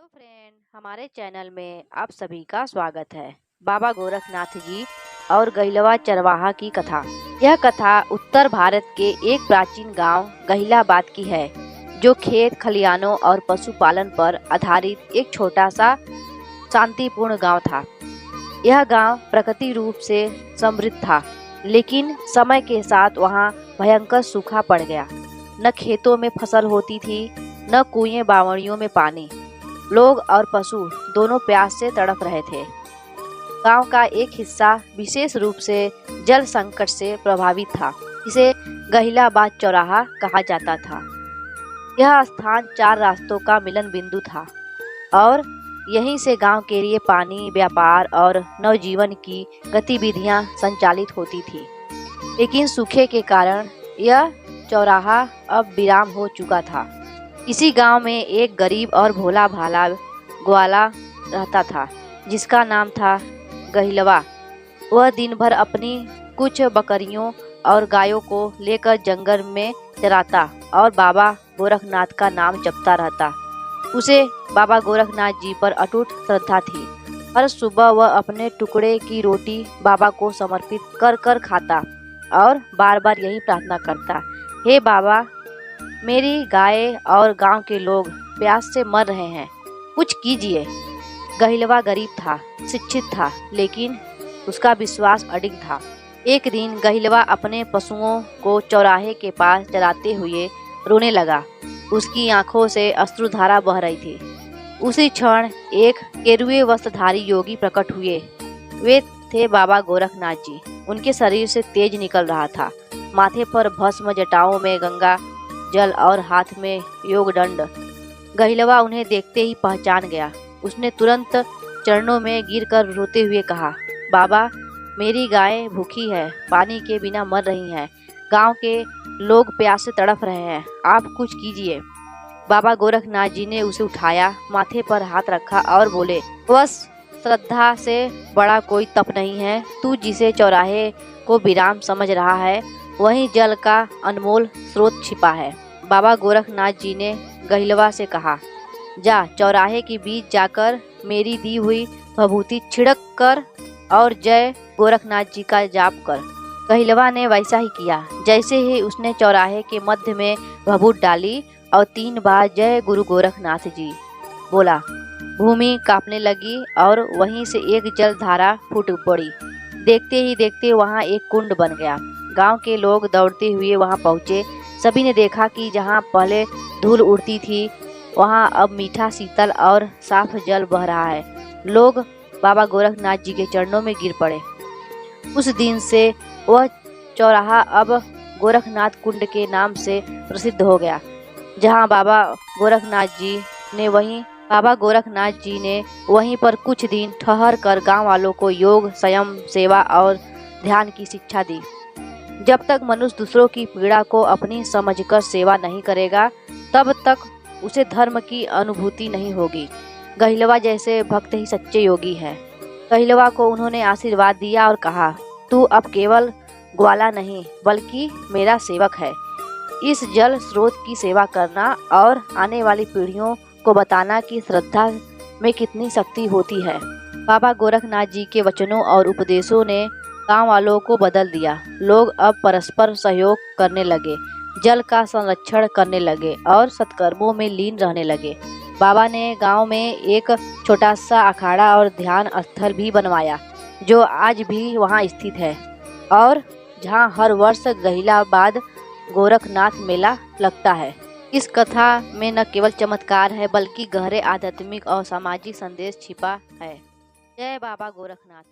Hello friend, हमारे channel में आप सभी का स्वागत है। बाबा गोरखनाथ जी और गहिलवा चरवाहा की कथा। यह कथा उत्तर भारत के एक प्राचीन गांव गहिलाबाद की है, जो खेत खलिहानों और पशुपालन पर आधारित एक छोटा सा शांतिपूर्ण गांव था। यह गांव प्रकृति रूप से समृद्ध था, लेकिन समय के साथ वहां भयंकर सूखा पड़ गया। न खेतों में फसल होती थी, न कुएं बावड़ियों में पानी। लोग और पशु दोनों प्यास से तड़प रहे थे। गांव का एक हिस्सा विशेष रूप से जल संकट से प्रभावित था, जिसे गहिलाबाद चौराहा कहा जाता था। यह स्थान 4 रास्तों का मिलन बिंदु था और यहीं से गांव के लिए पानी, व्यापार और नवजीवन की गतिविधियां संचालित होती थी। लेकिन सूखे के कारण यह चौराहा अब विराम हो चुका था। इसी गांव में एक गरीब और भोला भाला ग्वाला रहता था, जिसका नाम था गहिलवा। वह दिन भर अपनी कुछ बकरियों और गायों को लेकर जंगल में चराता और बाबा गोरखनाथ का नाम जपता रहता। उसे बाबा गोरखनाथ जी पर अटूट श्रद्धा थी। हर सुबह वह अपने टुकड़े की रोटी बाबा को समर्पित कर कर खाता और बार बार यही प्रार्थना करता, हे बाबा, मेरी गाय और गांव के लोग प्यास से मर रहे हैं, कुछ कीजिए। गहिलवा गरीब था, शिक्षित था, लेकिन उसका विश्वास अडिग था। एक दिन गहिलवा अपने पशुओं को चौराहे के पास चराते हुए रोने लगा। उसकी आंखों से अश्रुधारा बह रही थी। उसी क्षण एक गेरुए वस्त्रधारी योगी प्रकट हुए। वे थे बाबा गोरखनाथ जी। उनके शरीर से तेज निकल रहा था। माथे पर भस्म, जटाओं में गंगा जल और हाथ में योग दंड। गहिलवा उन्हें देखते ही पहचान गया। उसने तुरंत चरणों में गिरकर रोते हुए कहा, बाबा, मेरी गाय भूखी है, पानी के बिना मर रही हैं, गांव के लोग प्यास से तड़प रहे हैं, आप कुछ कीजिए। बाबा गोरखनाथ जी ने उसे उठाया, माथे पर हाथ रखा और बोले, बस श्रद्धा से बड़ा कोई तप नहीं है। तू जिसे चौराहे को विराम समझ रहा है, वहीं जल का अनमोल स्रोत छिपा है। बाबा गोरखनाथ जी ने गहिलवा से कहा, जा चौराहे के बीच जाकर मेरी दी हुई भभूति छिड़क कर और जय गोरखनाथ जी का जाप कर। गहिलवा ने वैसा ही किया। जैसे ही उसने चौराहे के मध्य में भभूत डाली और 3 बार जय गुरु गोरखनाथ जी बोला, भूमि कांपने लगी और वहीं से एक जल धारा फूट पड़ी। देखते ही देखते वहां एक कुंड बन गया। गांव के लोग दौड़ते हुए वहां पहुंचे। सभी ने देखा कि जहां पहले धूल उड़ती थी, वहां अब मीठा, शीतल और साफ जल बह रहा है। लोग बाबा गोरखनाथ जी के चरणों में गिर पड़े। उस दिन से वह चौराहा अब गोरखनाथ कुंड के नाम से प्रसिद्ध हो गया। जहां बाबा गोरखनाथ जी ने वहीं पर कुछ दिन ठहर कर गाँव वालों को योग, संयम, सेवा और ध्यान की शिक्षा दी। जब तक मनुष्य दूसरों की पीड़ा को अपनी समझकर सेवा नहीं करेगा, तब तक उसे धर्म की अनुभूति नहीं होगी। गहिलवा जैसे भक्त ही सच्चे योगी हैं। गहिलवा को उन्होंने आशीर्वाद दिया और कहा, तू अब केवल ग्वाला नहीं बल्कि मेरा सेवक है। इस जल स्रोत की सेवा करना और आने वाली पीढ़ियों को बताना कि श्रद्धा में कितनी शक्ति होती है। बाबा गोरखनाथ जी के वचनों और उपदेशों ने गांव वालों को बदल दिया। लोग अब परस्पर सहयोग करने लगे, जल का संरक्षण करने लगे और सत्कर्मों में लीन रहने लगे। बाबा ने गांव में एक छोटा सा अखाड़ा और ध्यान स्थल भी बनवाया, जो आज भी वहां स्थित है और जहां हर वर्ष गहिलाबाद गोरखनाथ मेला लगता है। इस कथा में न केवल चमत्कार है, बल्कि गहरे आध्यात्मिक और सामाजिक संदेश छिपा है। जय बाबा गोरखनाथ।